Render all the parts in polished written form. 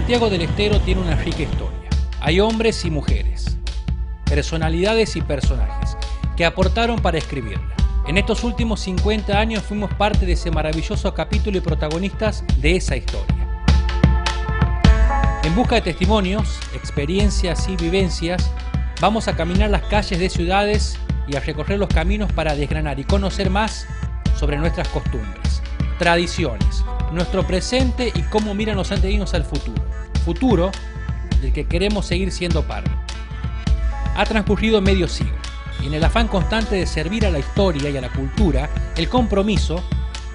Santiago del Estero tiene una rica historia. Hay hombres y mujeres, personalidades y personajes que aportaron para escribirla. En estos últimos 50 años fuimos parte de ese maravilloso capítulo y protagonistas de esa historia. En busca de testimonios, experiencias y vivencias, vamos a caminar las calles de ciudades y a recorrer los caminos para desgranar y conocer más sobre nuestras costumbres, tradiciones, nuestro presente y cómo miran los santiagueños al futuro. Futuro del que queremos seguir siendo parte. Ha transcurrido medio siglo y en el afán constante de servir a la historia y a la cultura, el compromiso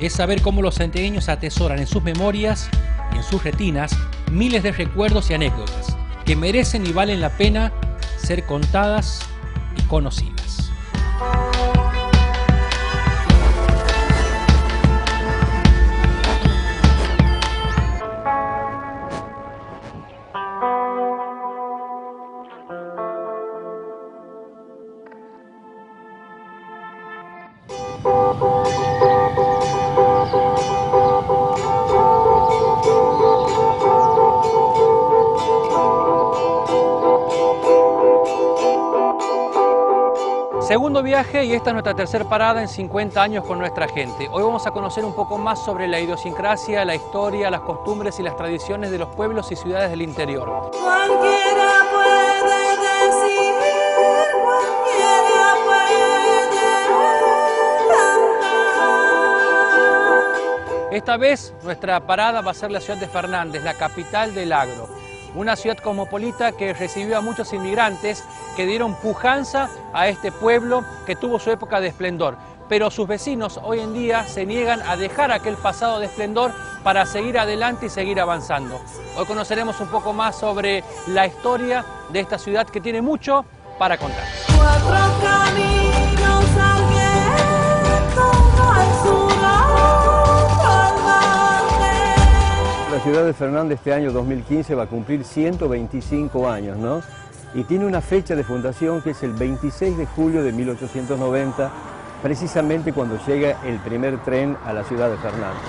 es saber cómo los santiagueños atesoran en sus memorias y en sus retinas miles de recuerdos y anécdotas que merecen y valen la pena ser contadas y conocidas. Segundo viaje y esta es nuestra tercera parada en 50 años con nuestra gente. Hoy vamos a conocer un poco más sobre la idiosincrasia, la historia, las costumbres y las tradiciones de los pueblos y ciudades del interior. Cualquiera puede decidir, cualquiera puede cantar. Esta vez nuestra parada va a ser la ciudad de Fernández, la capital del agro. Una ciudad cosmopolita que recibió a muchos inmigrantes que dieron pujanza a este pueblo que tuvo su época de esplendor. Pero sus vecinos hoy en día se niegan a dejar aquel pasado de esplendor para seguir adelante y seguir avanzando. Hoy conoceremos un poco más sobre la historia de esta ciudad que tiene mucho para contar. Cuatro caminos al viento, al sur, al norte. La ciudad de Fernández este año 2015 va a cumplir 125 años, ¿no? Y tiene una fecha de fundación que es el 26 de julio de 1890, precisamente cuando llega el primer tren a la ciudad de Fernández.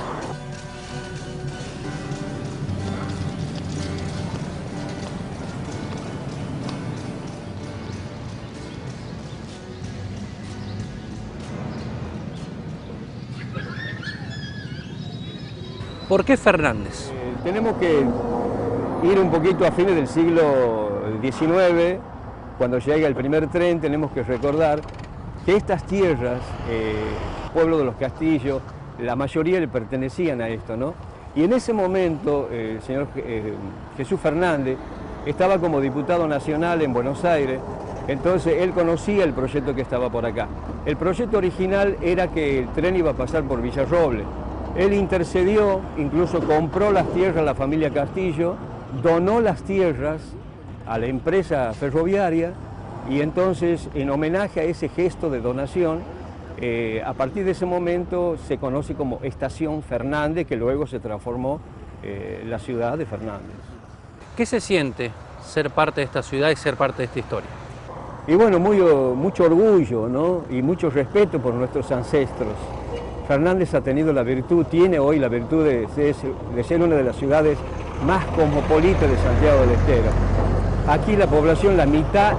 ¿Por qué Fernández? Tenemos que ir un poquito a fines del siglo XIX, cuando llega el primer tren. Tenemos que recordar que estas tierras, pueblo de los Castillos, la mayoría le pertenecían a esto, ¿no? Y en ese momento el señor Jesús Fernández estaba como diputado nacional en Buenos Aires, entonces él conocía el proyecto que estaba por acá. El proyecto original era que el tren iba a pasar por Villarroble. Él intercedió, incluso compró las tierras a la familia Castillo, donó las tierras a la empresa ferroviaria y entonces, en homenaje a ese gesto de donación, a partir de ese momento se conoce como Estación Fernández, que luego se transformó la ciudad de Fernández. ¿Qué se siente ser parte de esta ciudad y ser parte de esta historia? Y bueno, mucho orgullo, ¿no? Y mucho respeto por nuestros ancestros. Fernández ha tenido la virtud, tiene hoy la virtud de ser una de las ciudades más cosmopolitas de Santiago del Estero. Aquí la población, la mitad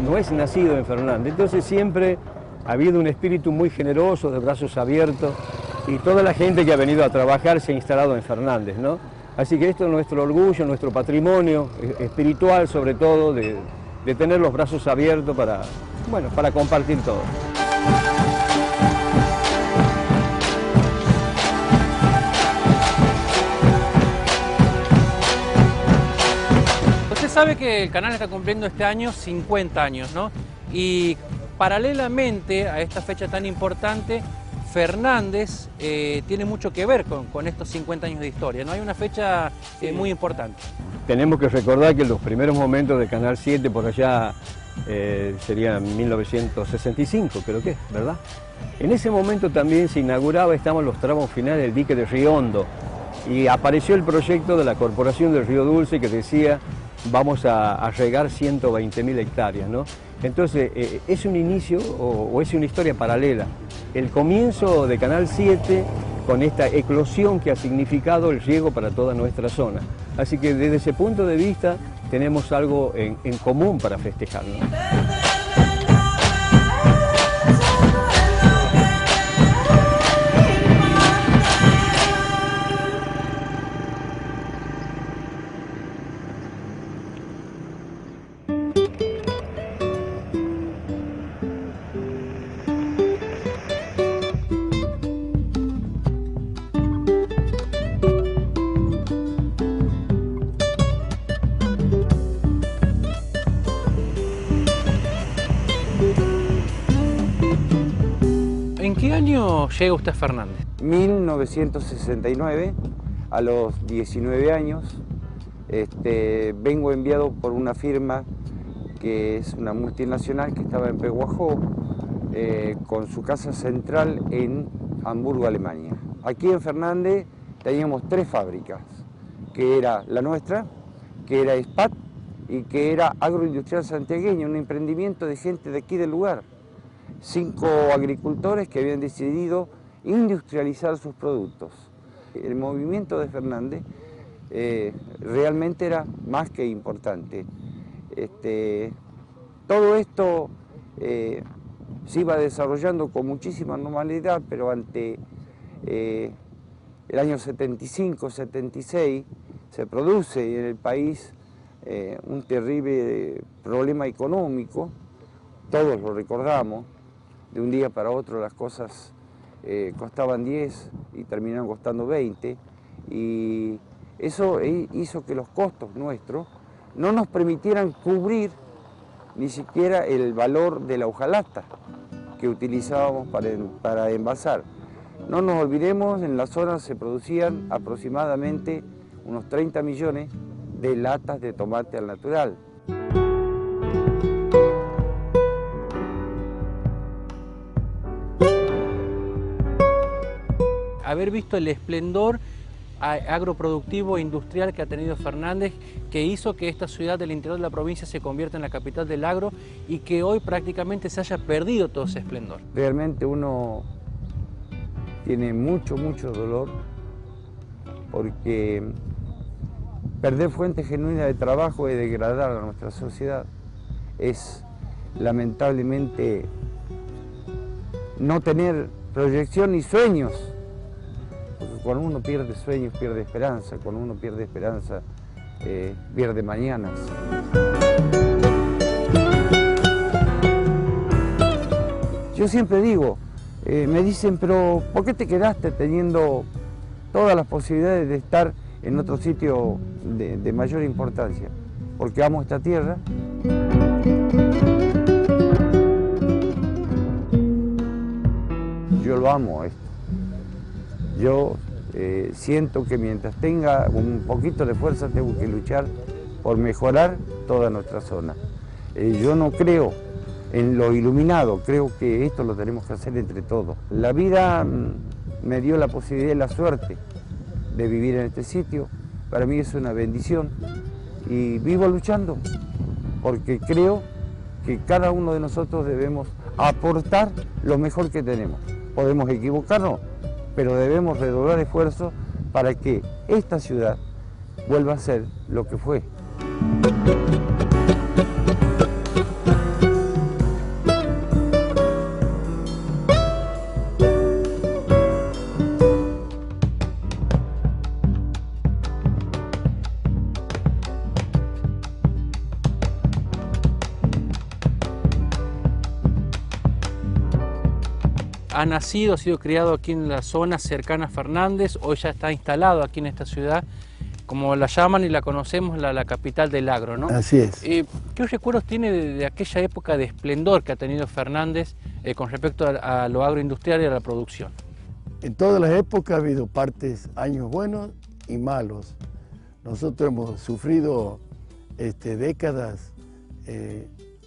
no es nacido en Fernández, entonces siempre ha habido un espíritu muy generoso, de brazos abiertos, y toda la gente que ha venido a trabajar se ha instalado en Fernández, ¿no? Así que esto es nuestro orgullo, nuestro patrimonio espiritual, sobre todo, de tener los brazos abiertos para compartir todo. Usted sabe que el canal está cumpliendo este año 50 años, ¿no? Y paralelamente a esta fecha tan importante, Fernández tiene mucho que ver con estos 50 años de historia, ¿no? Hay una fecha muy importante. Tenemos que recordar que en los primeros momentos de Canal 7, por allá, sería 1965, creo que es, ¿verdad? En ese momento también se inauguraba, estaban los tramos finales del dique de Río Hondo, y apareció el proyecto de la Corporación del Río Dulce que decía vamos a regar 120.000 hectáreas, ¿no? Entonces, es un inicio o es una historia paralela. El comienzo de Canal 7 con esta eclosión que ha significado el riego para toda nuestra zona. Así que desde ese punto de vista tenemos algo en común para festejar, ¿no? ¿En qué año llega usted a Fernández? 1969, a los 19 años, vengo enviado por una firma que es una multinacional que estaba en Pehuajó, con su casa central en Hamburgo, Alemania. Aquí en Fernández teníamos 3 fábricas, que era la nuestra, que era SPAT y que era Agroindustrial Santiagueño, un emprendimiento de gente de aquí del lugar. 5 agricultores que habían decidido industrializar sus productos. El movimiento de Fernández realmente era más que importante. Todo esto se iba desarrollando con muchísima normalidad, pero ante el año 75-76 se produce en el país un terrible problema económico, todos lo recordamos. De un día para otro las cosas costaban 10 y terminaron costando 20, y eso hizo que los costos nuestros no nos permitieran cubrir ni siquiera el valor de la hojalata que utilizábamos para envasar. No nos olvidemos, en la zona se producían aproximadamente unos 30 millones de latas de tomate al natural. Haber visto el esplendor agroproductivo e industrial que ha tenido Fernández, que hizo que esta ciudad del interior de la provincia se convierta en la capital del agro y que hoy prácticamente se haya perdido todo ese esplendor. Realmente uno tiene mucho dolor, porque perder fuentes genuinas de trabajo y degradar a nuestra sociedad es lamentablemente no tener proyección ni sueños. Cuando uno pierde sueños, pierde esperanza. Cuando uno pierde esperanza, pierde mañanas. Yo siempre digo, me dicen, pero ¿por qué te quedaste teniendo todas las posibilidades de estar en otro sitio de mayor importancia? Porque amo esta tierra. Yo lo amo esto. Yo siento que mientras tenga un poquito de fuerza tengo que luchar por mejorar toda nuestra zona. Yo no creo en lo iluminado, creo que esto lo tenemos que hacer entre todos. La vida me dio la posibilidad y la suerte de vivir en este sitio. Para mí es una bendición y vivo luchando porque creo que cada uno de nosotros debemos aportar lo mejor que tenemos. Podemos equivocarnos, pero debemos redoblar esfuerzos para que esta ciudad vuelva a ser lo que fue. Ha nacido, ha sido criado aquí en la zona cercana a Fernández, hoy ya está instalado aquí en esta ciudad, como la llaman y la conocemos, la capital del agro, ¿no? Así es. ¿Qué recuerdos tiene de aquella época de esplendor que ha tenido Fernández con respecto a lo agroindustrial y a la producción? En todas las épocas ha habido años buenos y malos. Nosotros hemos sufrido décadas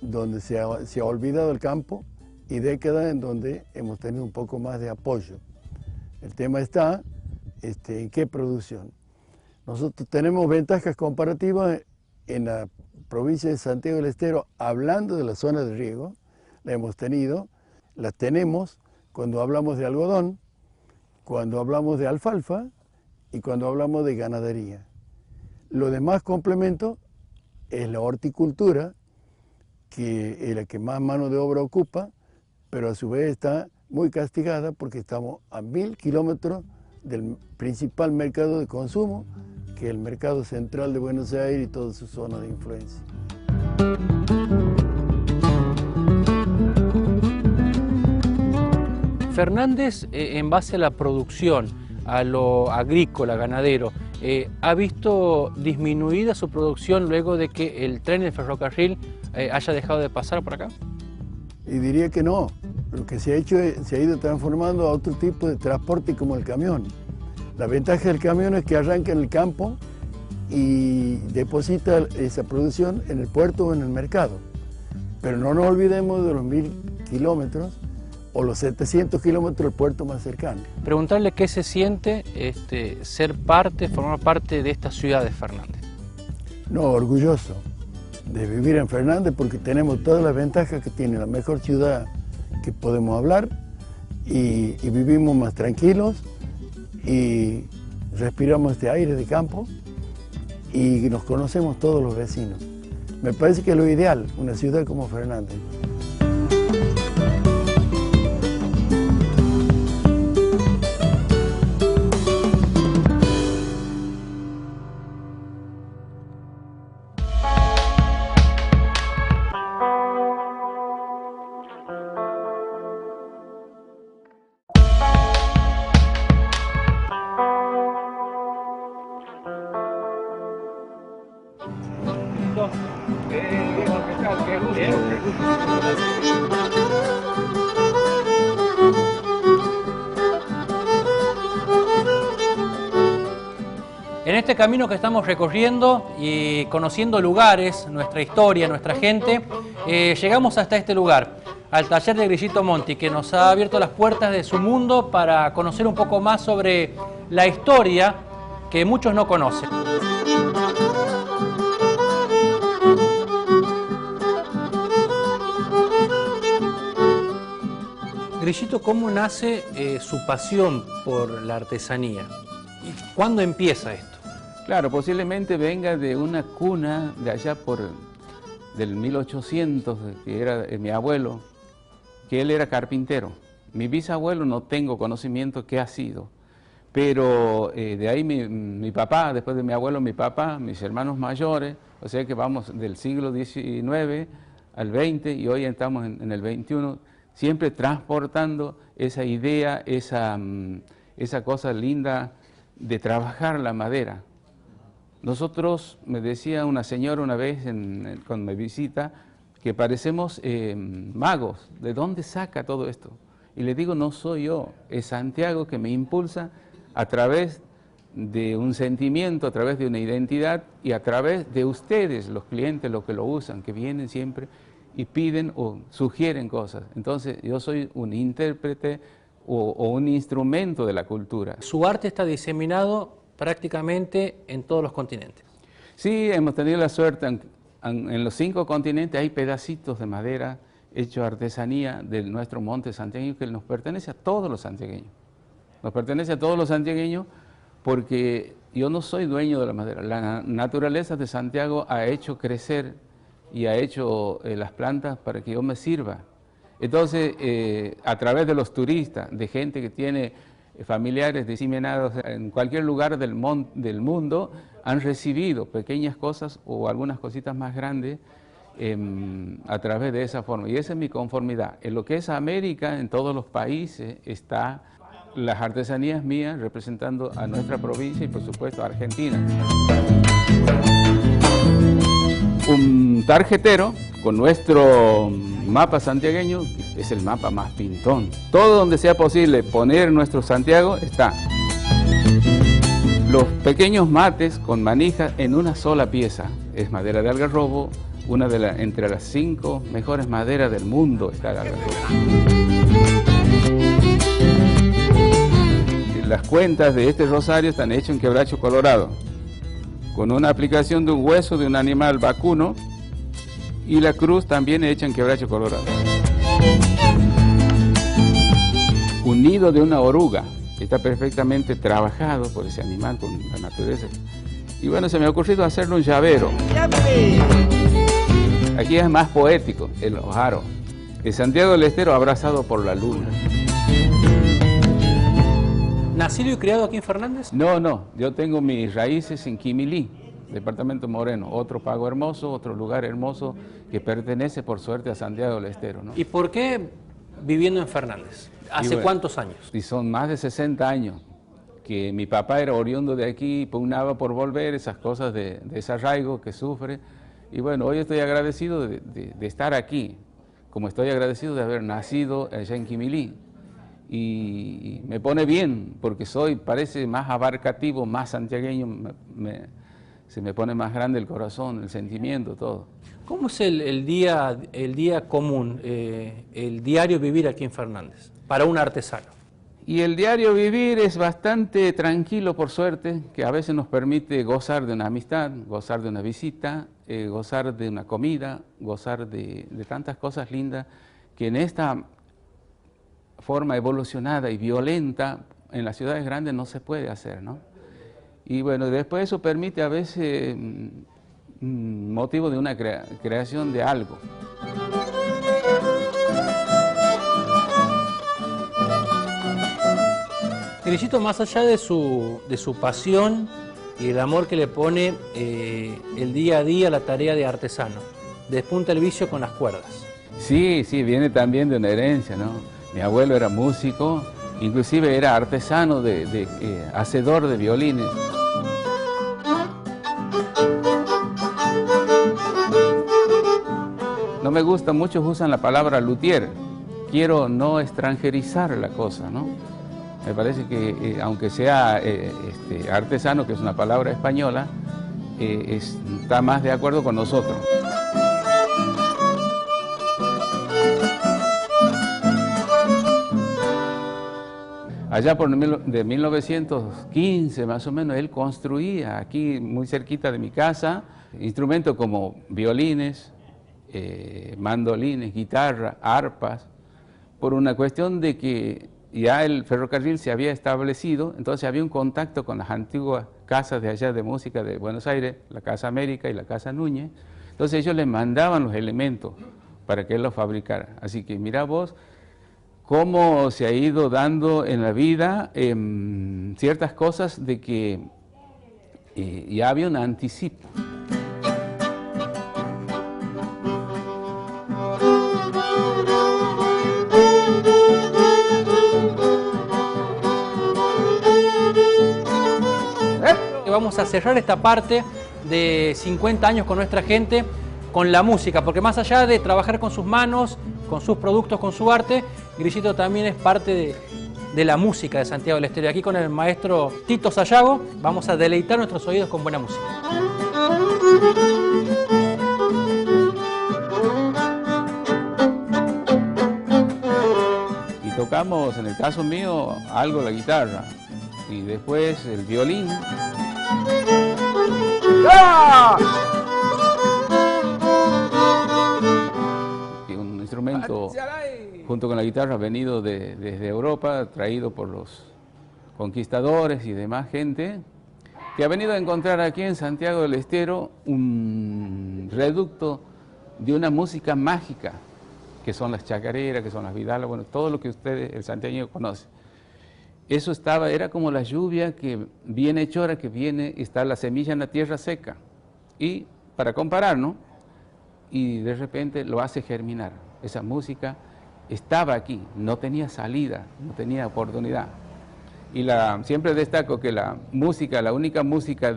donde se ha olvidado el campo, y décadas en donde hemos tenido un poco más de apoyo. El tema está en qué producción. Nosotros tenemos ventajas comparativas en la provincia de Santiago del Estero, hablando de la zona de riego, la hemos tenido, las tenemos cuando hablamos de algodón, cuando hablamos de alfalfa y cuando hablamos de ganadería. Lo demás complemento es la horticultura, que es la que más mano de obra ocupa, pero a su vez está muy castigada porque estamos a 1000 kilómetros del principal mercado de consumo, que es el mercado central de Buenos Aires y toda su zona de influencia. Fernández, en base a la producción, a lo agrícola, ganadero, ¿ha visto disminuida su producción luego de que el tren y el ferrocarril haya dejado de pasar por acá? Y diría que no. Lo que se ha hecho se ha ido transformando a otro tipo de transporte como el camión. La ventaja del camión es que arranca en el campo y deposita esa producción en el puerto o en el mercado. Pero no nos olvidemos de los 1000 kilómetros o los 700 kilómetros del puerto más cercano. Preguntarle qué se siente ser parte, formar parte de esta ciudad de Fernández. No, orgulloso de vivir en Fernández porque tenemos todas las ventajas que tiene la mejor ciudad que podemos hablar y vivimos más tranquilos y respiramos este aire de campo y nos conocemos todos los vecinos. Me parece que es lo ideal, una ciudad como Fernández. En este camino que estamos recorriendo y conociendo lugares, nuestra historia, nuestra gente, llegamos hasta este lugar, al taller de Grillito Monti, que nos ha abierto las puertas de su mundo para conocer un poco más sobre la historia que muchos no conocen. Grillito, ¿cómo nace su pasión por la artesanía? ¿Y cuándo empieza esto? Claro, posiblemente venga de una cuna de allá del 1800, que era mi abuelo, que él era carpintero. Mi bisabuelo no tengo conocimiento qué ha sido, pero de ahí mi papá, después de mi abuelo, mi papá, mis hermanos mayores, o sea que vamos del siglo XIX al XX y hoy estamos en el XXI, siempre transportando esa idea, esa cosa linda de trabajar la madera. Nosotros, me decía una señora una vez cuando me visita, que parecemos magos. ¿De dónde saca todo esto? Y le digo, no soy yo, es Santiago que me impulsa a través de un sentimiento, a través de una identidad y a través de ustedes, los clientes, los que lo usan, que vienen siempre y piden o sugieren cosas. Entonces, yo soy un intérprete o un instrumento de la cultura. Su arte está diseminado prácticamente en todos los continentes. Sí, hemos tenido la suerte, en los 5 continentes hay pedacitos de madera hecho artesanía de nuestro monte santiagueño que nos pertenece a todos los santiagueños. Nos pertenece a todos los santiagueños porque yo no soy dueño de la madera. La naturaleza de Santiago ha hecho crecer y ha hecho las plantas para que yo me sirva. Entonces, a través de los turistas, de gente que tiene familiares diseminados en cualquier lugar del mundo, han recibido pequeñas cosas o algunas cositas más grandes a través de esa forma. Y esa es mi conformidad. En lo que es América, en todos los países, está las artesanías mías representando a nuestra provincia y por supuesto a Argentina. Un tarjetero con nuestro mapa santiagueño es el mapa más pintón. Todo donde sea posible poner nuestro Santiago está. Los pequeños mates con manija en una sola pieza. Es madera de algarrobo, entre las 5 mejores maderas del mundo está el algarrobo. Las cuentas de este rosario están hechas en quebracho colorado, con una aplicación de un hueso de un animal vacuno, y la cruz también hecha en quebracho colorado. Un nido de una oruga, está perfectamente trabajado por ese animal con la naturaleza. Y bueno, se me ha ocurrido hacerle un llavero. Aquí es más poético, el ojaro. De Santiago del Estero abrazado por la luna. ¿Nacido y criado aquí en Fernández? No, yo tengo mis raíces en Quimilí, departamento Moreno, otro pago hermoso, otro lugar hermoso que pertenece por suerte a Santiago del Estero, ¿no? ¿Y por qué viviendo en Fernández? ¿Hace bueno, cuántos años? Y son más de 60 años que mi papá era oriundo de aquí, pugnaba por volver, esas cosas de desarraigo que sufre. Y bueno, hoy estoy agradecido de estar aquí, como estoy agradecido de haber nacido allá en Quimilí. Y me pone bien, porque parece más abarcativo, más santiagueño, se me pone más grande el corazón, el sentimiento, todo. ¿Cómo es el día común, el diario vivir aquí en Fernández, para un artesano? Y el diario vivir es bastante tranquilo, por suerte, que a veces nos permite gozar de una amistad, gozar de una visita, gozar de una comida, gozar de tantas cosas lindas que en esta forma evolucionada y violenta en las ciudades grandes no se puede hacer, ¿no? Y bueno, después eso permite a veces motivo de una creación de algo. Grisito, más allá de su pasión y el amor que le pone el día a día a la tarea de artesano, despunta el vicio con las cuerdas. Sí, viene también de una herencia, ¿no? Mi abuelo era músico, inclusive era artesano, hacedor de violines. No me gusta, muchos usan la palabra luthier. Quiero no extranjerizar la cosa, ¿no? Me parece que aunque sea artesano, que es una palabra española, está más de acuerdo con nosotros. Allá de 1915 más o menos, él construía aquí muy cerquita de mi casa instrumentos como violines, mandolines, guitarra, arpas, por una cuestión de que ya el ferrocarril se había establecido, entonces había un contacto con las antiguas casas de allá de música de Buenos Aires, la Casa América y la Casa Núñez. Entonces ellos le mandaban los elementos para que él los fabricara. Así que mira vos cómo se ha ido dando en la vida ciertas cosas de que ya había un anticipo. Vamos a cerrar esta parte de 50 años con nuestra gente, con la música, porque más allá de trabajar con sus manos, con sus productos, con su arte, Grisito también es parte de la música de Santiago del Estero. Aquí con el maestro Tito Sayago vamos a deleitar nuestros oídos con buena música. Y tocamos, en el caso mío, algo la guitarra y después el violín. Un instrumento junto con la guitarra venido desde Europa, traído por los conquistadores y demás gente, que ha venido a encontrar aquí en Santiago del Estero un reducto de una música mágica, que son las chacareras, que son las vidalas, bueno, todo lo que ustedes, el santiagueño, conoce. Eso era como la lluvia que viene hechora, que viene, está la semilla en la tierra seca. Y para comparar, ¿no? Y de repente lo hace germinar. Esa música estaba aquí, no tenía salida, no tenía oportunidad. Y siempre destaco que la única música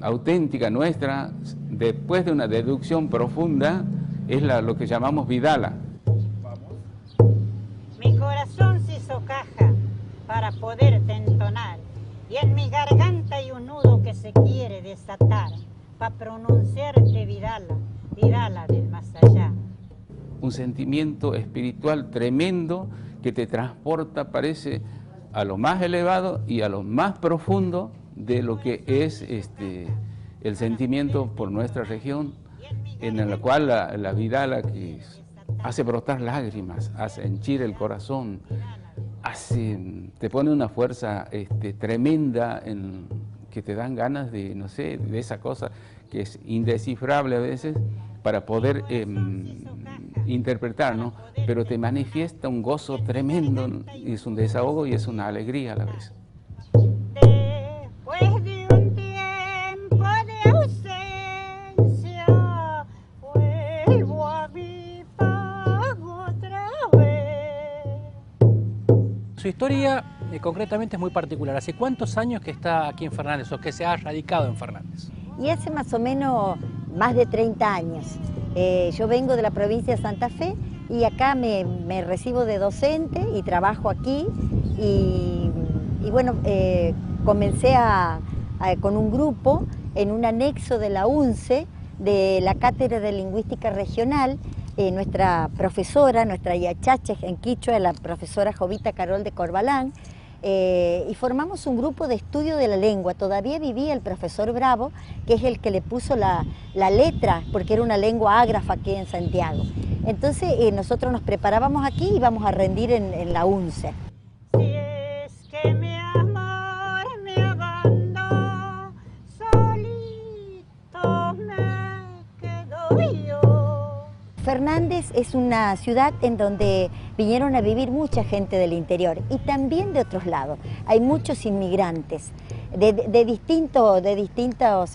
auténtica nuestra, después de una deducción profunda, es lo que llamamos vidala. Mi corazón se hizo caja para poderte entonar, y en mi garganta hay un nudo que se quiere desatar, para pronunciarte vidala, vidala del más allá. Un sentimiento espiritual tremendo que te transporta, parece, a lo más elevado y a lo más profundo de lo que es el sentimiento por nuestra región, en la cual la vidala que hace brotar lágrimas, hace henchir el corazón, te pone una fuerza tremenda que te dan ganas de, no sé, de esa cosa que es indescifrable a veces para poder interpretar, ¿no? Pero te manifiesta un gozo tremendo, ¿no? Y es un desahogo y es una alegría a la vez. Después de un tiempo de ausencia, vuelvo a mi pago otra vez. Su historia concretamente es muy particular. ¿Hace cuántos años que está aquí en Fernández o que se ha radicado en Fernández? Y hace más o menos más de 30 años. Yo vengo de la provincia de Santa Fe y acá me recibo de docente y trabajo aquí. Y bueno, comencé con un grupo en un anexo de la UNCE, de la Cátedra de Lingüística Regional. Nuestra profesora, nuestra yachache en quichua, la profesora Jovita Carol de Corbalán, y formamos un grupo de estudio de la lengua. Todavía vivía el profesor Bravo, que es el que le puso la letra, porque era una lengua ágrafa aquí en Santiago. Entonces nosotros nos preparábamos aquí y íbamos a rendir en la UNCE. Si es que mi amor me abandonó, solito me quedo yo. Fernández es una ciudad en donde vinieron a vivir mucha gente del interior y también de otros lados. Hay muchos inmigrantes de distintos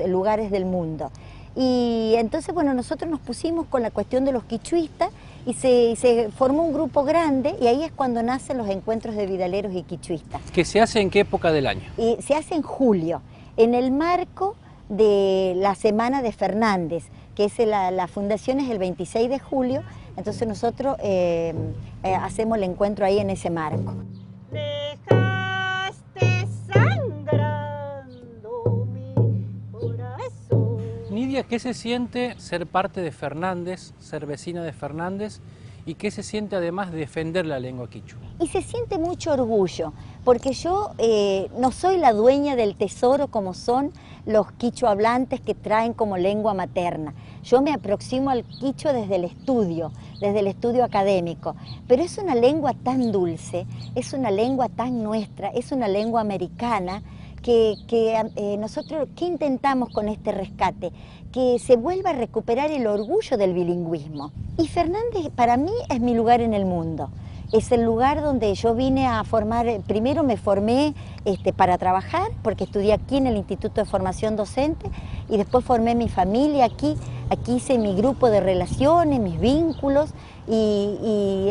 lugares del mundo. Y entonces, bueno, nosotros nos pusimos con la cuestión de los quichuistas y se formó un grupo grande y ahí es cuando nacen los encuentros de vidaleros y quichuistas. ¿Que se hace en qué época del año? Y se hace en julio, en el marco de la Semana de Fernández, que es la fundación es el 26 de julio, entonces nosotros hacemos el encuentro ahí en ese marco. Dejaste sangrando mi corazón. Nidia, ¿qué se siente ser parte de Fernández, ser vecina de Fernández? ¿Y qué se siente además de defender la lengua quichua? Y se siente mucho orgullo, porque yo no soy la dueña del tesoro como son los quichua hablantes que traen como lengua materna. Yo me aproximo al quichua desde el estudio académico, pero es una lengua tan dulce, es una lengua tan nuestra, es una lengua americana que nosotros, ¿qué intentamos con este rescate? Que se vuelva a recuperar el orgullo del bilingüismo. Y Fernández para mí es mi lugar en el mundo. Es el lugar donde yo vine a formar, primero me formé para trabajar, porque estudié aquí en el Instituto de Formación Docente, y después formé mi familia aquí hice mi grupo de relaciones, mis vínculos, y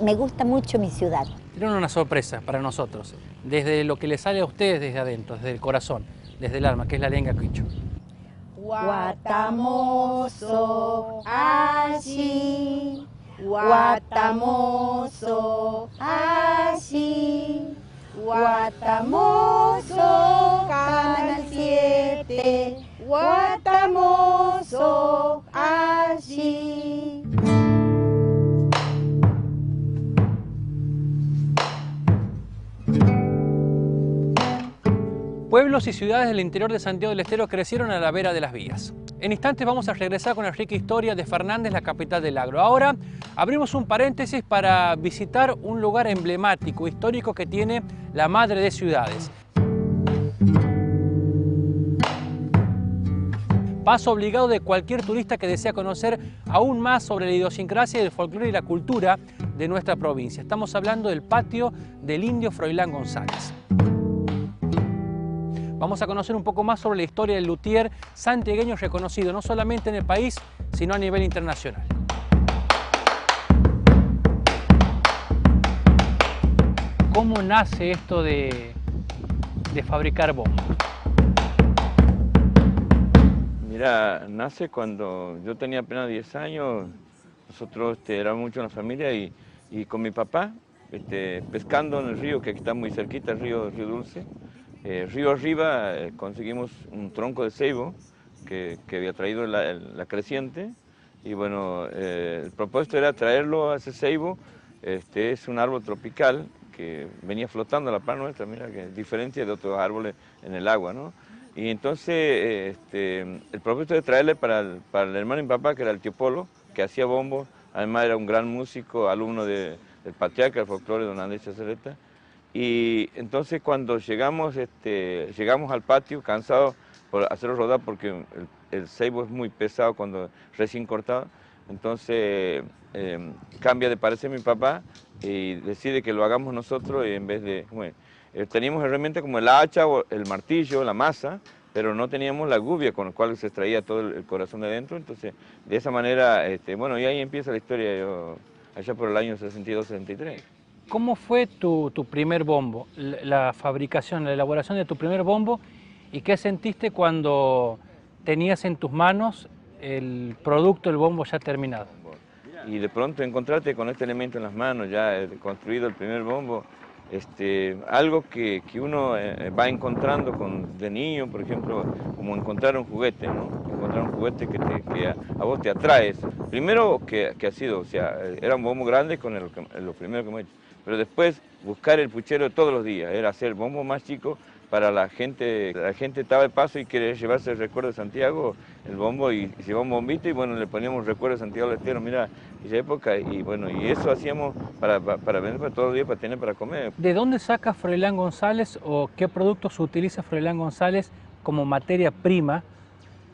me gusta mucho mi ciudad. Tienen una sorpresa para nosotros, desde lo que les sale a ustedes desde adentro, desde el corazón, desde el alma, que es la lengua quichua. Guatamoso allí, Guatamoso allí, Guatamoso Canal 7, Guatamoso allí. Pueblos y ciudades del interior de Santiago del Estero crecieron a la vera de las vías. En instantes vamos a regresar con la rica historia de Fernández, la capital del agro. Ahora abrimos un paréntesis para visitar un lugar emblemático, histórico que tiene la madre de ciudades. Paso obligado de cualquier turista que desea conocer aún más sobre la idiosincrasia y el folclore y la cultura de nuestra provincia. Estamos hablando del patio del indio Froilán González. Vamos a conocer un poco más sobre la historia del luthier santiagueño reconocido no solamente en el país, sino a nivel internacional. ¿Cómo nace esto de fabricar bombas? Mira, nace cuando yo tenía apenas 10 años, nosotros éramos mucho en la familia y con mi papá, pescando en el río, que aquí está muy cerquita, el río Dulce. Río arriba conseguimos un tronco de ceibo que había traído la creciente y bueno, el propósito era traerlo a ese ceibo. Es un árbol tropical que venía flotando a la par nuestra, mira, que es diferente de otros árboles en el agua, ¿no? Y entonces el propósito de traerle para el hermano de mi papá, que era el tío Polo, que hacía bombos, además era un gran músico, alumno de el patriarca del folclore, don Andrés Chazarreta. Y entonces cuando llegamos al patio cansados por hacerlo rodar porque el ceibo es muy pesado cuando recién cortado, entonces cambia de parecer mi papá y decide que lo hagamos nosotros en vez de... Bueno, teníamos herramientas como el hacha o el martillo, la masa, pero no teníamos la gubia con la cual se extraía todo el corazón de adentro, entonces de esa manera, bueno, y ahí empieza la historia, allá por el año 62-63. ¿Cómo fue tu primer bombo, la fabricación, la elaboración de tu primer bombo y qué sentiste cuando tenías en tus manos el producto, el bombo ya terminado? Y de pronto encontrarte con este elemento en las manos, ya construido el primer bombo, algo que uno va encontrando de niño, por ejemplo, como encontrar un juguete, ¿no? Encontrar un juguete que a vos te atrae. Primero que ha sido, o sea, era un bombo grande con lo primero que hemos hecho, pero después buscar el puchero todos los días, era hacer bombo más chico para la gente estaba de paso y quería llevarse el recuerdo de Santiago, el bombo, y llevaba un bombito y bueno, le poníamos recuerdo de Santiago del Estero, mira, esa época, y bueno, y eso hacíamos para vender para todos los días, para tener para comer. ¿De dónde saca Froilán González o qué productos utiliza Froilán González como materia prima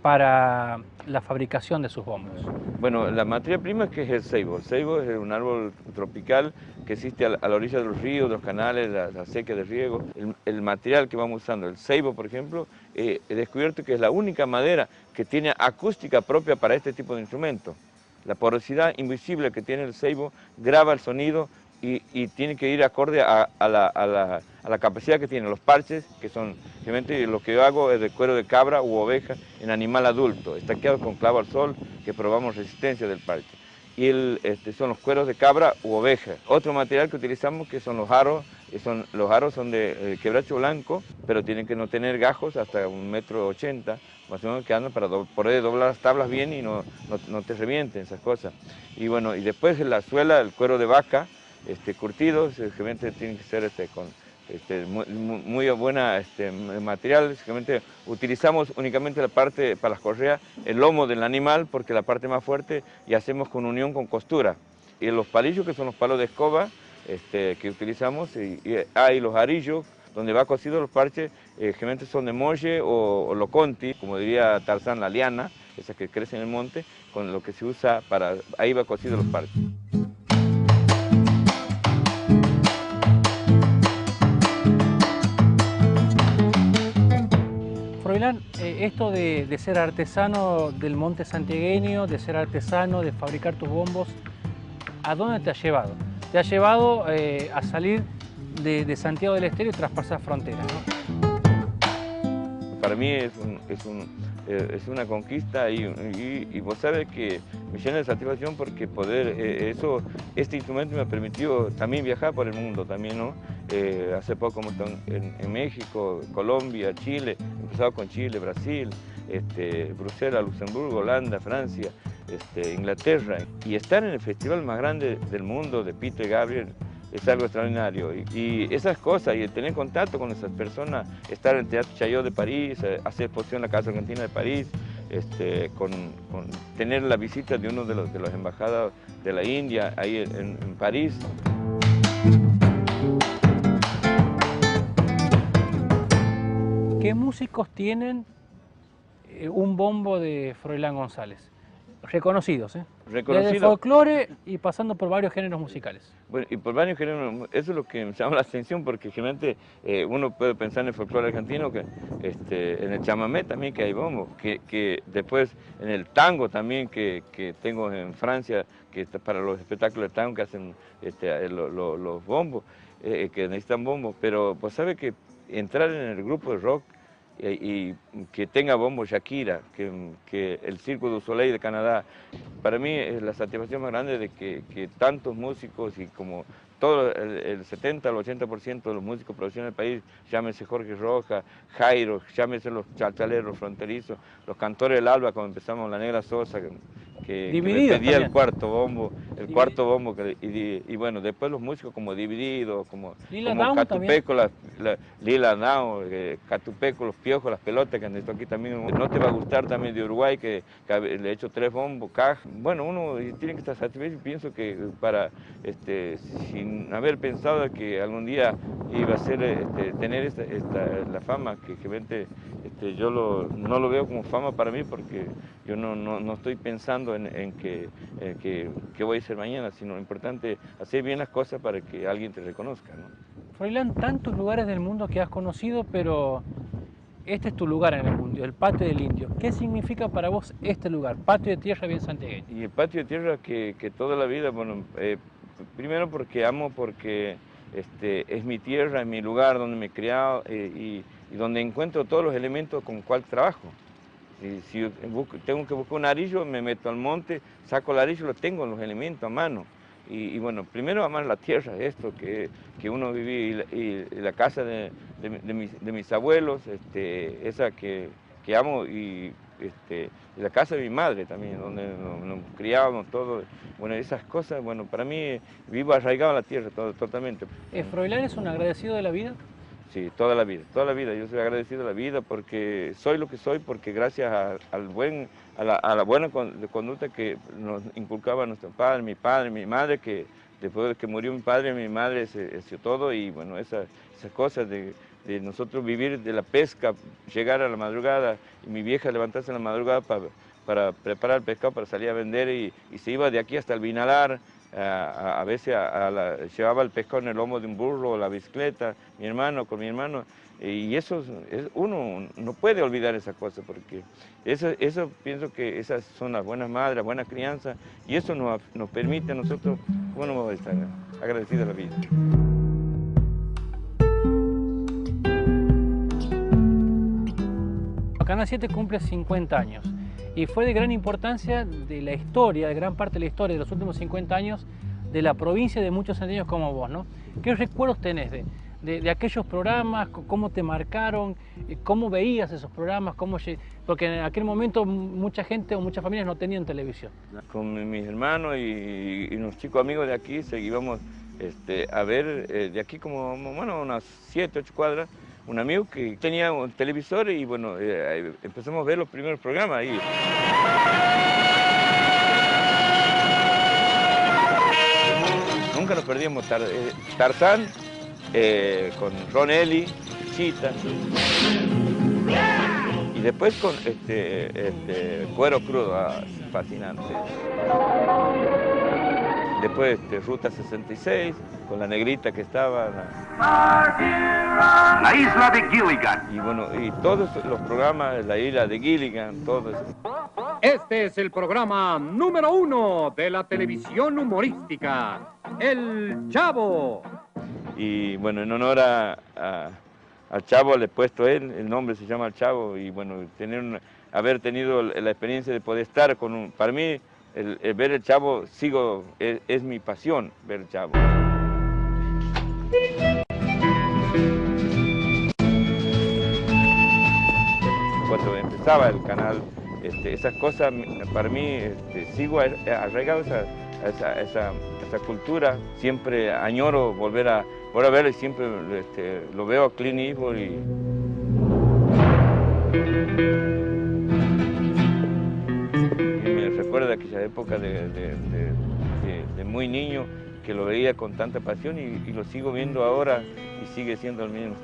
para la fabricación de sus bombos? Bueno, la materia prima es que es el ceibo. El ceibo es un árbol tropical que existe a la orilla de los ríos, de los canales, la sequía de riego. El material que vamos usando, el ceibo, por ejemplo, he descubierto que es la única madera que tiene acústica propia para este tipo de instrumento. La porosidad invisible que tiene el ceibo graba el sonido y tiene que ir acorde a la capacidad que tienen los parches, que son, realmente lo que yo hago es de cuero de cabra u oveja en animal adulto, estaqueado con clavo al sol, que probamos resistencia del parche. Y son los cueros de cabra u oveja. Otro material que utilizamos que son los aros, los aros son de quebracho blanco, pero tienen que no tener gajos hasta 1,80 m, más o menos, que andan para poder doblar las tablas bien y no te revienten esas cosas. Y bueno, y después la suela, el cuero de vaca, curtidos, realmente tienen que ser con muy buena material. Realmente utilizamos únicamente la parte para las correas, el lomo del animal, porque la parte más fuerte, y hacemos con unión con costura. Y los palillos, que son los palos de escoba que utilizamos, y los arillos, donde va cosido los parches, generalmente son de molle o loconti, como diría Tarzán, la liana, esas que crecen en el monte, con lo que se usa ahí va cosido los parches. Froilán, esto de ser artesano del monte santiagueño, de ser artesano, de fabricar tus bombos, ¿a dónde te ha llevado? Te ha llevado a salir de Santiago del Estero y traspasar fronteras, ¿no? Para mí es una conquista y vos sabes que me llena de satisfacción porque este instrumento me ha permitido también viajar por el mundo, también, ¿no? Hace poco como en México, Colombia, Chile, he empezado con Chile, Brasil, Bruselas, Luxemburgo, Holanda, Francia, Inglaterra, y estar en el festival más grande del mundo de Peter Gabriel es algo extraordinario. Y esas cosas, y el tener contacto con esas personas, estar en el Teatro Chaillot de París, hacer exposición en la Casa Argentina de París, tener la visita de uno de las embajadas de la India ahí en París. ¿Qué músicos tienen un bombo de Froilán González? Reconocidos, ¿eh? Desde el folclore y pasando por varios géneros musicales. Bueno, y por varios géneros, eso es lo que me llama la atención, porque generalmente uno puede pensar en el folclore argentino, que en el chamamé también que hay bombos, que después en el tango también que tengo en Francia, que para los espectáculos de tango que hacen los bombos, que necesitan bombos, pero pues sabe que entrar en el grupo de rock y que tenga bombo Shakira, que el Circo du Soleil de Canadá, para mí es la satisfacción más grande de que tantos músicos y como todo el 70 al 80% de los músicos profesionales del país, llámese Jorge Rojas, Jairo, llámese los chalchaleros fronterizos, los cantores del Alba, como empezamos La Negra Sosa, que me pedía el cuarto bombo, cuarto bombo. Y bueno, después los músicos como Divididos, como Lila Down Catupeco, Lila Down, Catupeco, Los Piojos, Las Pelotas, que han estado aquí también. No te va a gustar también de Uruguay, que le he hecho 3 bombos, caja. Bueno, uno tiene que estar satisfecho y pienso que para, sin haber pensado que algún día iba a ser, tener la fama, que realmente yo no lo veo como fama para mí, porque yo no estoy pensando en que voy a ser mañana, sino lo importante es hacer bien las cosas para que alguien te reconozca, ¿no? Froilán, tantos lugares del mundo que has conocido, pero este es tu lugar en el mundo, el Patio del Indio. ¿Qué significa para vos este lugar, Patio de Tierra bien santiagueño? Y el Patio de Tierra que toda la vida, bueno, primero porque amo, porque es mi tierra, es mi lugar donde me he criado y donde encuentro todos los elementos con cual trabajo. Si tengo que buscar un arillo, me meto al monte, saco el arillo, lo tengo los elementos a mano. Y bueno, primero amar la tierra, esto que uno vive, y la casa de mis abuelos, esa que amo, y la casa de mi madre también, donde nos criábamos todos. Bueno, esas cosas, bueno, para mí vivo arraigado a la tierra totalmente. ¿Froilán es un agradecido de la vida? Sí, toda la vida. Yo soy agradecido a la vida porque soy lo que soy, porque gracias a la buena conducta que nos inculcaba nuestro padre, mi madre, que después de que murió mi padre, mi madre se hizo todo, y bueno, esas cosas de nosotros vivir de la pesca, llegar a la madrugada, y mi vieja levantarse en la madrugada para preparar el pescado para salir a vender, y se iba de aquí hasta el Vinalar. A veces llevaba el pescado en el lomo de un burro, o la bicicleta, con mi hermano, y eso uno no puede olvidar esa cosa, porque eso pienso que esas son las buenas madres, la buena crianza, y eso nos permite a nosotros, ¿cómo no vamos a estar agradecidos a la vida? Canal 7 cumple 50 años. Y fue de gran importancia de la historia, de gran parte de la historia de los últimos 50 años de la provincia, de muchos santiagueños como vos, ¿no? ¿Qué recuerdos tenés de aquellos programas? ¿Cómo te marcaron? ¿Cómo veías esos programas? Porque en aquel momento mucha gente o muchas familias no tenían televisión. Con mis hermanos y unos chicos amigos de aquí seguíamos a ver, de aquí como, bueno, unas 7, 8 cuadras, un amigo que tenía un televisor, y bueno, empezamos a ver los primeros programas ahí. Nunca nos perdíamos Tarzán, con Ronelli, Chita, y después con Cuero Crudo, fascinante. Después Ruta 66, con la negrita que estaba. La isla de Gilligan. Y bueno, y todos los programas, la isla de Gilligan, todo eso. Este es el programa número 1 de la televisión humorística, El Chavo. Y bueno, en honor al Chavo le he puesto el nombre se llama El Chavo, y bueno, haber tenido la experiencia de poder estar para mí, el ver El Chavo, es mi pasión ver El Chavo. Cuando empezaba el canal, esas cosas para mí, sigo arraigado a esa cultura. Siempre añoro volver a verlo, y siempre lo veo a Clint Eastwood y me recuerda aquella época de muy niño, que lo veía con tanta pasión, y lo sigo viendo ahora, y sigue siendo el mismo.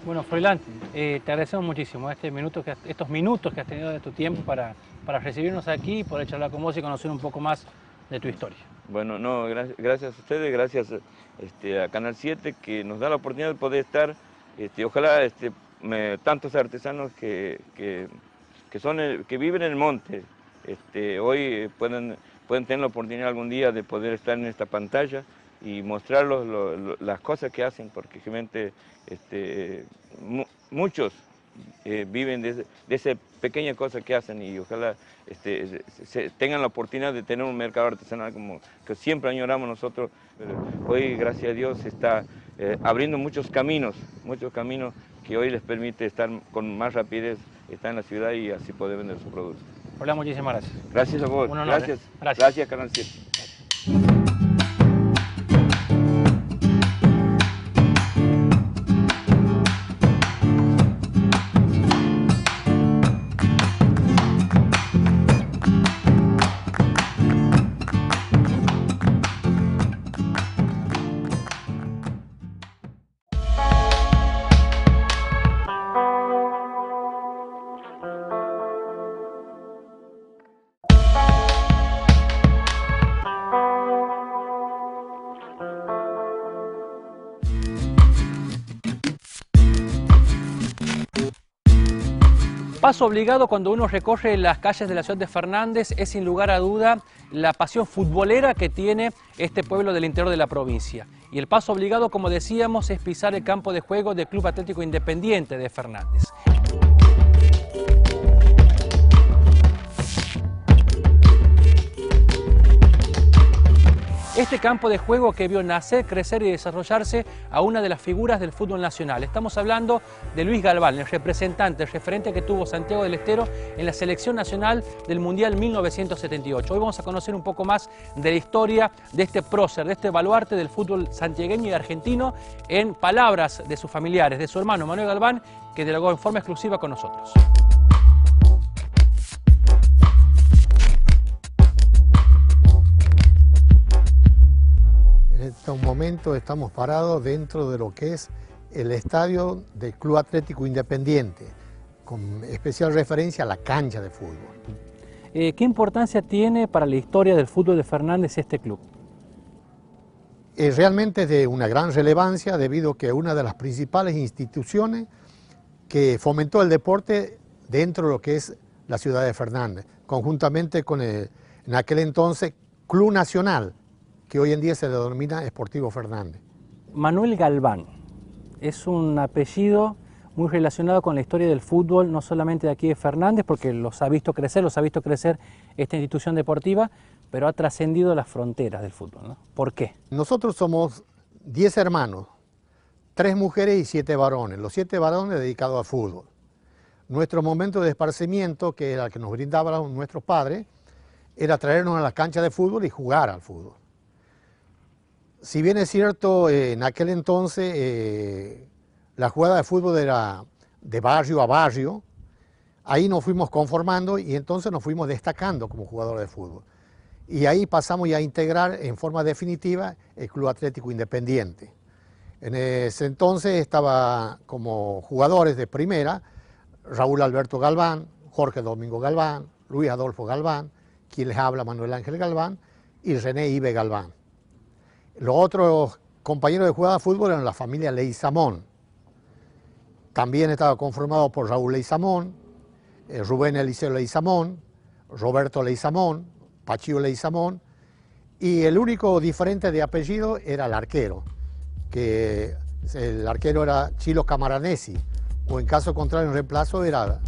Bueno, Froilán, te agradecemos muchísimo estos minutos que has tenido de tu tiempo para recibirnos aquí y poder charlar con vos y conocer un poco más de tu historia. Bueno, no, gracias a ustedes, gracias a Canal 7, que nos da la oportunidad de poder estar. Ojalá tantos artesanos que viven en el monte, hoy pueden tener la oportunidad algún día de poder estar en esta pantalla y mostrarlos las cosas que hacen, porque realmente muchos viven de esa pequeña cosa que hacen, y ojalá tengan la oportunidad de tener un mercado artesanal como que siempre añoramos nosotros. Hoy, gracias a Dios, está abriendo muchos caminos que hoy les permite estar con más rapidez, estar en la ciudad y así poder vender sus productos. Hola, muchísimas gracias. Gracias a vos. Un honor, Gracias. Gracias. Gracias, Canal 7. Paso obligado cuando uno recorre las calles de la ciudad de Fernández es sin lugar a duda la pasión futbolera que tiene este pueblo del interior de la provincia. Y el paso obligado, como decíamos, es pisar el campo de juego del Club Atlético Independiente de Fernández. Este campo de juego que vio nacer, crecer y desarrollarse a una de las figuras del fútbol nacional. Estamos hablando de Luis Galván, el representante, el referente que tuvo Santiago del Estero en la selección nacional del Mundial 1978. Hoy vamos a conocer un poco más de la historia de este prócer, de este baluarte del fútbol santiagueño y argentino, en palabras de sus familiares, de su hermano Manuel Galván, que dialogó en forma exclusiva con nosotros. En este momento estamos parados dentro de lo que es el estadio del Club Atlético Independiente, con especial referencia a la cancha de fútbol. ¿Qué importancia tiene para la historia del fútbol de Fernández este club? Realmente es de una gran relevancia debido a que es una de las principales instituciones que fomentó el deporte dentro de lo que es la ciudad de Fernández, conjuntamente con en aquel entonces Club Nacional, que hoy en día se le denomina Sportivo Fernández. Manuel Galván es un apellido muy relacionado con la historia del fútbol, no solamente de aquí de Fernández, porque los ha visto crecer esta institución deportiva, pero ha trascendido las fronteras del fútbol, ¿no? ¿Por qué? Nosotros somos 10 hermanos, 3 mujeres y 7 varones, los 7 varones dedicados al fútbol. Nuestro momento de esparcimiento, que era el que nos brindaban nuestros padres, era traernos a la cancha de fútbol y jugar al fútbol. Si bien es cierto, en aquel entonces la jugada de fútbol era de barrio a barrio, ahí nos fuimos conformando y entonces nos fuimos destacando como jugadores de fútbol. Y ahí pasamos ya a integrar en forma definitiva el Club Atlético Independiente. En ese entonces estaba como jugadores de primera Raúl Alberto Galván, Jorge Domingo Galván, Luis Adolfo Galván, quien les habla Manuel Ángel Galván y René Ibe Galván. Los otros compañeros de jugada de fútbol eran la familia Leizamón. También estaba conformado por Raúl Leizamón, Rubén Eliseo Leizamón, Roberto Leizamón, Pachío Leizamón, y el único diferente de apellido era el arquero, que el arquero era Chilo Camaranesi, o en caso contrario en reemplazo era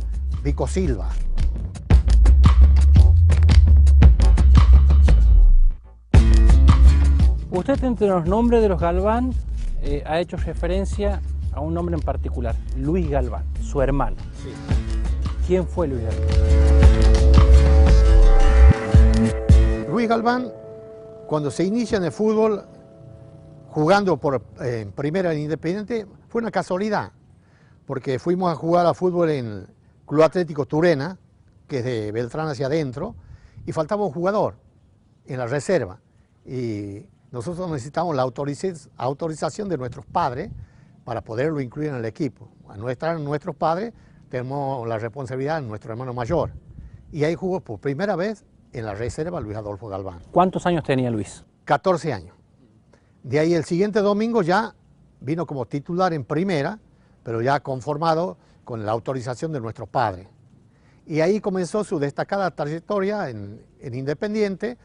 Vico Silva. Usted, entre los nombres de los Galván, ha hecho referencia a un nombre en particular, Luis Galván, su hermano. Sí. ¿Quién fue Luis Galván? Luis Galván, cuando se inicia en el fútbol, jugando en primera en Independiente, fue una casualidad, porque fuimos a jugar a fútbol en Club Atlético Turena, que es de Beltrán hacia adentro, y faltaba un jugador en la reserva. Y nosotros necesitamos la autorización de nuestros padres para poderlo incluir en el equipo. Al no estar nuestros padres, tenemos la responsabilidad de nuestro hermano mayor. Y ahí jugó por primera vez en la reserva Luis Adolfo Galván. ¿Cuántos años tenía Luis? 14 años. De ahí el siguiente domingo ya vino como titular en primera, pero ya conformado con la autorización de nuestros padres. Y ahí comenzó su destacada trayectoria en Independiente,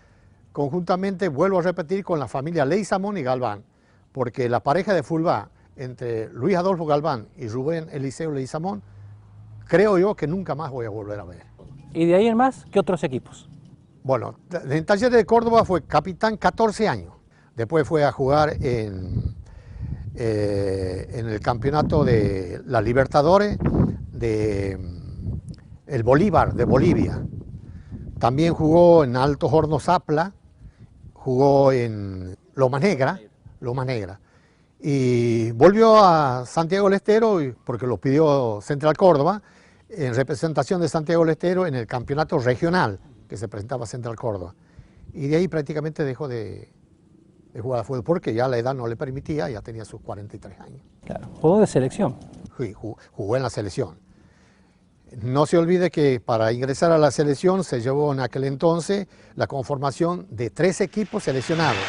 conjuntamente, vuelvo a repetir, con la familia Leizamón y Galván, porque la pareja de fullback entre Luis Adolfo Galván y Rubén Eliseo Leizamón, creo yo que nunca más voy a volver a ver. ¿Y de ahí en más, qué otros equipos? Bueno, en Talleres de Córdoba fue capitán 14 años, después fue a jugar en en el campeonato de la Libertadores de el Bolívar de Bolivia. También jugó en Altos Hornos Zapla, jugó en Loma Negra, y volvió a Santiago del Estero porque lo pidió Central Córdoba, en representación de Santiago del Estero en el campeonato regional que se presentaba Central Córdoba. Y de ahí prácticamente dejó de jugar a fútbol porque ya la edad no le permitía, ya tenía sus 43 años. Claro, jugó de selección. Sí, jugó en la selección. No se olvide que para ingresar a la selección se llevó en aquel entonces la conformación de 3 equipos seleccionados.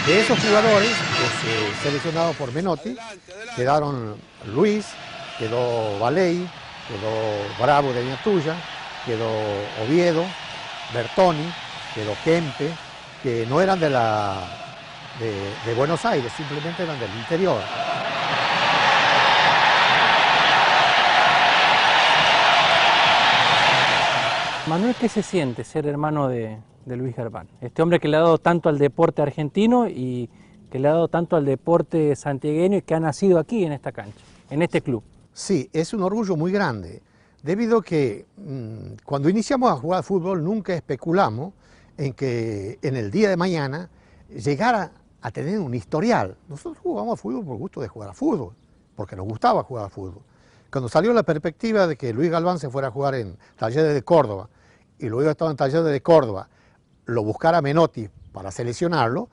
De esos jugadores seleccionados por Menotti, quedaron Luis, quedó Valey, quedó Bravo de Ñatuya, quedó Oviedo, Bertoni, quedó Kempe, que no eran de Buenos Aires, simplemente eran del interior. Manuel, ¿qué se siente ser hermano de Luis Galván? Este hombre que le ha dado tanto al deporte argentino y que le ha dado tanto al deporte santiagueño y que ha nacido aquí en esta cancha, en este club. Sí, es un orgullo muy grande, debido a que cuando iniciamos a jugar fútbol nunca especulamos en que en el día de mañana llegara a tener un historial. Nosotros jugamos fútbol por gusto de jugar a fútbol, porque nos gustaba jugar a fútbol. Cuando salió la perspectiva de que Luis Galván se fuera a jugar en Talleres de Córdoba, y luego estaba en Talleres de Córdoba, lo buscara Menotti para seleccionarlo,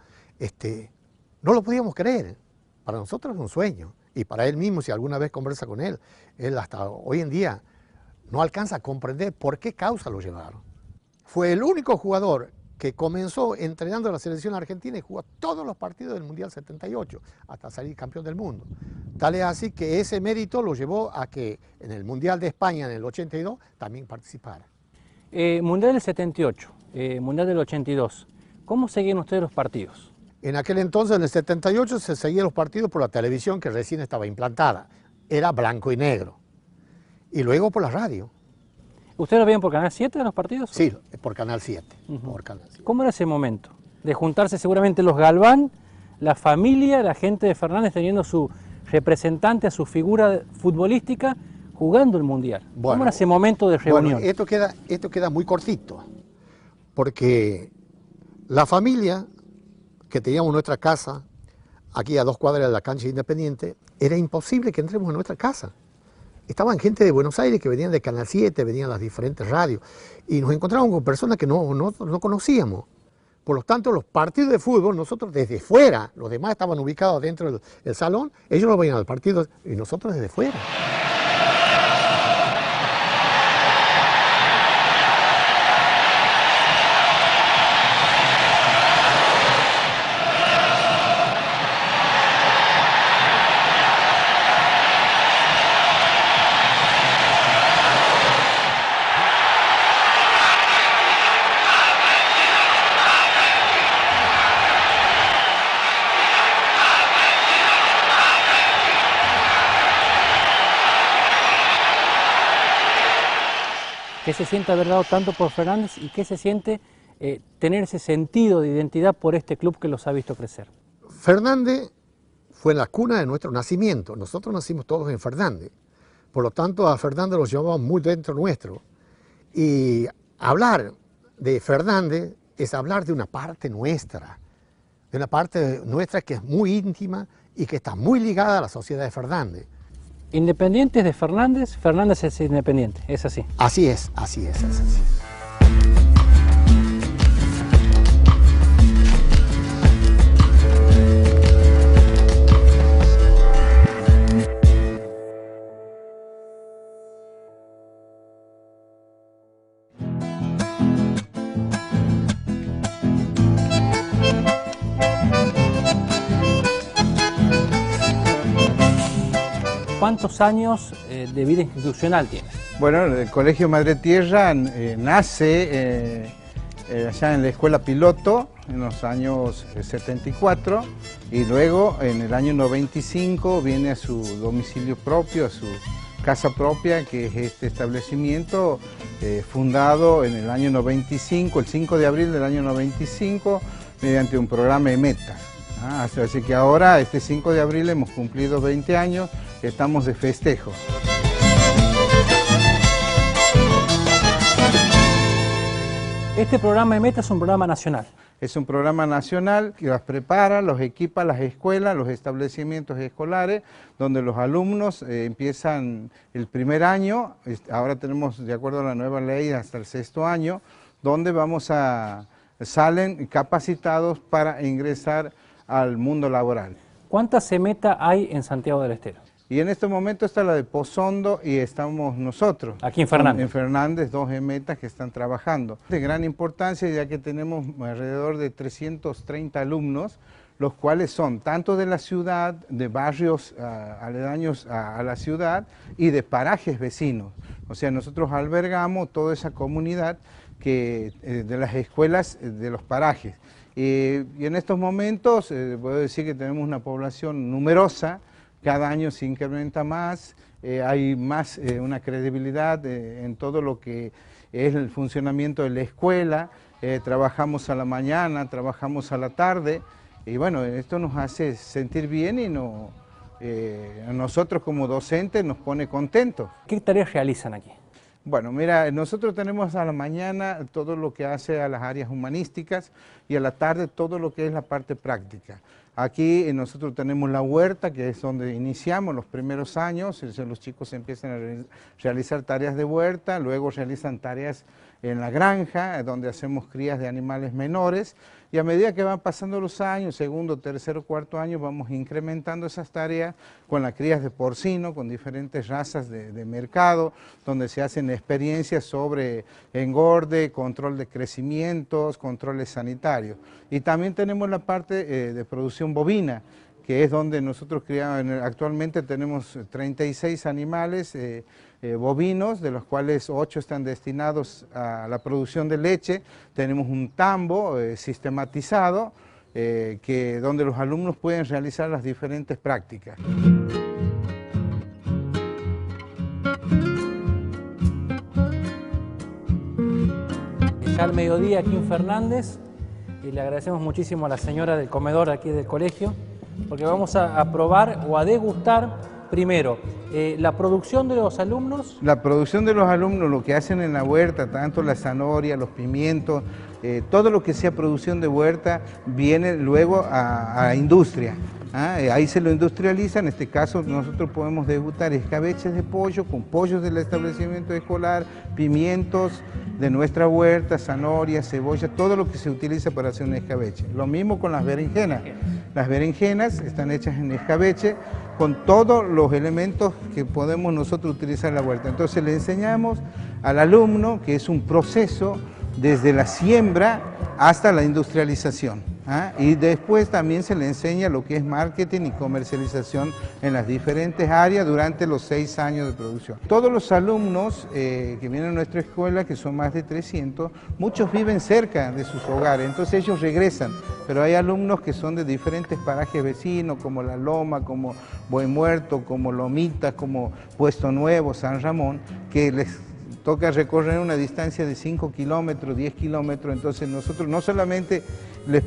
no lo podíamos creer. Para nosotros es un sueño, y para él mismo, si alguna vez conversa con él, él hasta hoy en día no alcanza a comprender por qué causa lo llevaron. Fue el único jugador que comenzó entrenando a la selección argentina y jugó todos los partidos del Mundial 78, hasta salir campeón del mundo. Tal es así que ese mérito lo llevó a que en el Mundial de España en el 82 también participara. Mundial del 78, Mundial del 82, ¿cómo seguían ustedes los partidos? En aquel entonces, en el 78, se seguían los partidos por la televisión que recién estaba implantada. Era blanco y negro. Y luego por la radio. ¿Ustedes lo veían por Canal 7 los partidos? Sí, por Canal 7. ¿Cómo era ese momento? De juntarse seguramente los Galván, la familia, la gente de Fernández teniendo su representante, a su figura futbolística, jugando el Mundial. ¿Cómo era ese momento de reunión? Bueno, esto queda muy cortito, porque la familia que teníamos en nuestra casa, aquí a 2 cuadras de la cancha Independiente, era imposible que entremos en nuestra casa. Estaban gente de Buenos Aires que venían de Canal 7, venían las diferentes radios, y nos encontramos con personas que no conocíamos. Por lo tanto, los partidos de fútbol, nosotros desde fuera, los demás estaban ubicados dentro del salón, ellos lo veían al partido y nosotros desde fuera. ¿Qué se siente haber dado tanto por Fernández y qué se siente tener ese sentido de identidad por este club que los ha visto crecer? Fernández fue la cuna de nuestro nacimiento. Nosotros nacimos todos en Fernández. Por lo tanto, a Fernández lo llevamos muy dentro nuestro. Y hablar de Fernández es hablar de una parte nuestra que es muy íntima y que está muy ligada a la sociedad de Fernández. Independiente es de Fernández, Fernández es independiente, es así. Así es, así es, es así. ¿Cuántos años de vida institucional tiene? Bueno, el Colegio Madre Tierra nace allá en la Escuela Piloto en los años 74 y luego en el año 95 viene a su domicilio propio, a su casa propia, que es este establecimiento fundado en el año 95, el 5 de abril del año 95, mediante un programa EMETA. Así que ahora, este 5 de abril, hemos cumplido 20 años, estamos de festejo. Este programa EMETA es un programa nacional. Es un programa nacional que las prepara, los equipa las escuelas, los establecimientos escolares, donde los alumnos empiezan el primer año, ahora tenemos, de acuerdo a la nueva ley, hasta el 6º año, donde salen capacitados para ingresar al mundo laboral. ¿Cuántas EMETA hay en Santiago del Estero? Y en este momento está la de Pozondo y estamos nosotros. Aquí en Fernández. En Fernández, 2 EMETAs que están trabajando. De gran importancia, ya que tenemos alrededor de 330 alumnos, los cuales son tanto de la ciudad, de barrios aledaños a la ciudad y de parajes vecinos. O sea, nosotros albergamos toda esa comunidad de las escuelas de los parajes. Y en estos momentos, puedo decir que tenemos una población numerosa. Cada año se incrementa más, hay más una credibilidad en todo lo que es el funcionamiento de la escuela, trabajamos a la mañana, trabajamos a la tarde, y bueno, esto nos hace sentir bien y a nosotros como docentes nos pone contentos. ¿Qué tareas realizan aquí? Bueno, mira, nosotros tenemos a la mañana todo lo que hace a las áreas humanísticas y a la tarde todo lo que es la parte práctica. Aquí nosotros tenemos la huerta, que es donde iniciamos los primeros años, los chicos empiezan a realizar tareas de huerta, luego realizan tareas en la granja, donde hacemos crías de animales menores, y a medida que van pasando los años, segundo, tercero, cuarto año, vamos incrementando esas tareas con las crías de porcino, con diferentes razas de mercado, donde se hacen experiencias sobre engorde, control de crecimientos, controles sanitarios. Y también tenemos la parte de producción bovina, que es donde nosotros criamos, actualmente tenemos 36 animales bovinos, de los cuales 8 están destinados a la producción de leche. Tenemos un tambo sistematizado, donde los alumnos pueden realizar las diferentes prácticas. Ya al mediodía aquí en Fernández, y le agradecemos muchísimo a la señora del comedor aquí del colegio, porque vamos a probar o a degustar primero la producción de los alumnos. La producción de los alumnos, lo que hacen en la huerta, tanto la zanahoria, los pimientos, todo lo que sea producción de huerta viene luego a industria. Ahí se lo industrializa, en este caso nosotros podemos degustar escabeches de pollo con pollos del establecimiento escolar, pimientos de nuestra huerta, zanahoria, cebolla, todo lo que se utiliza para hacer un escabeche. Lo mismo con las berenjenas. Las berenjenas están hechas en escabeche con todos los elementos que podemos nosotros utilizar en la huerta. Entonces le enseñamos al alumno que es un proceso desde la siembra hasta la industrialización. Y después también se le enseña lo que es marketing y comercialización en las diferentes áreas durante los 6 años de producción. Todos los alumnos que vienen a nuestra escuela, que son más de 300, muchos viven cerca de sus hogares, entonces ellos regresan, pero hay alumnos que son de diferentes parajes vecinos, como La Loma, como Buen Muerto, como Lomita, como Puesto Nuevo, San Ramón, que les toca recorrer una distancia de 5 kilómetros, 10 kilómetros, entonces nosotros no solamente les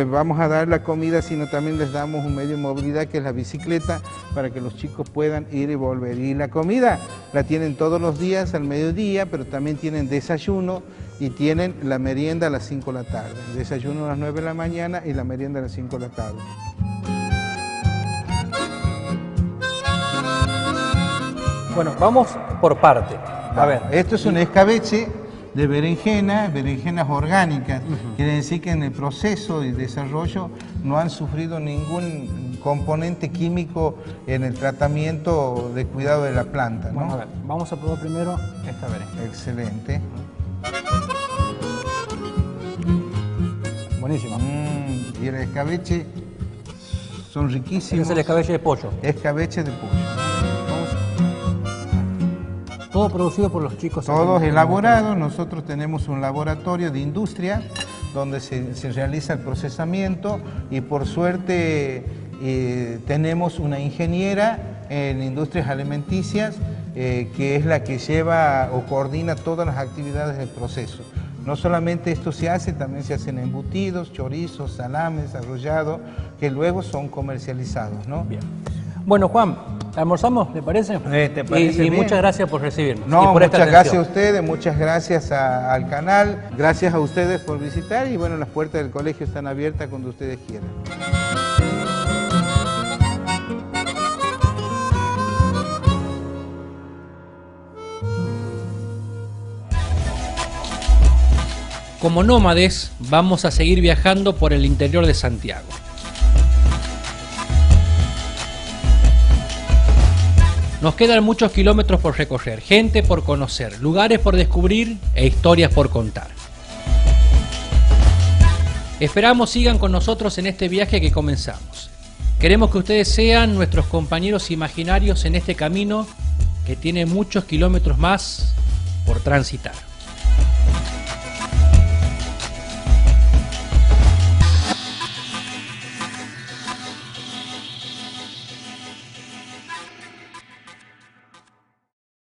vamos a dar la comida, sino también les damos un medio de movilidad que es la bicicleta para que los chicos puedan ir y volver. Y la comida la tienen todos los días al mediodía, pero también tienen desayuno y tienen la merienda a las 5 de la tarde. El desayuno a las 9 de la mañana y la merienda a las 5 de la tarde. Bueno, vamos por parte. A ver, esto es un escabeche de berenjenas orgánicas. Quiere decir que en el proceso de desarrollo no han sufrido ningún componente químico en el tratamiento de cuidado de la planta, ¿no? Bueno, a ver, vamos a probar primero esta berenjena. Excelente. Buenísimo. Y el escabeche son riquísimos. Es el escabeche de pollo. Escabeche de pollo. Todo producido por los chicos. Todos elaborados. Nosotros tenemos un laboratorio de industria donde se realiza el procesamiento y por suerte tenemos una ingeniera en Industrias Alimenticias, que es la que lleva o coordina todas las actividades del proceso. No solamente esto se hace, también se hacen embutidos, chorizos, salames, arrollados, que luego son comercializados, ¿no? Bien. Bueno, Juan, ¿almorzamos? ¿Le parece? ¿Te parece bien? Muchas gracias por recibirnos. No, y por muchas gracias a ustedes, muchas gracias al canal, gracias a ustedes por visitar y bueno, las puertas del colegio están abiertas cuando ustedes quieran. Como nómades, vamos a seguir viajando por el interior de Santiago. Nos quedan muchos kilómetros por recorrer, gente por conocer, lugares por descubrir e historias por contar. Esperamos sigan con nosotros en este viaje que comenzamos. Queremos que ustedes sean nuestros compañeros imaginarios en este camino que tiene muchos kilómetros más por transitar.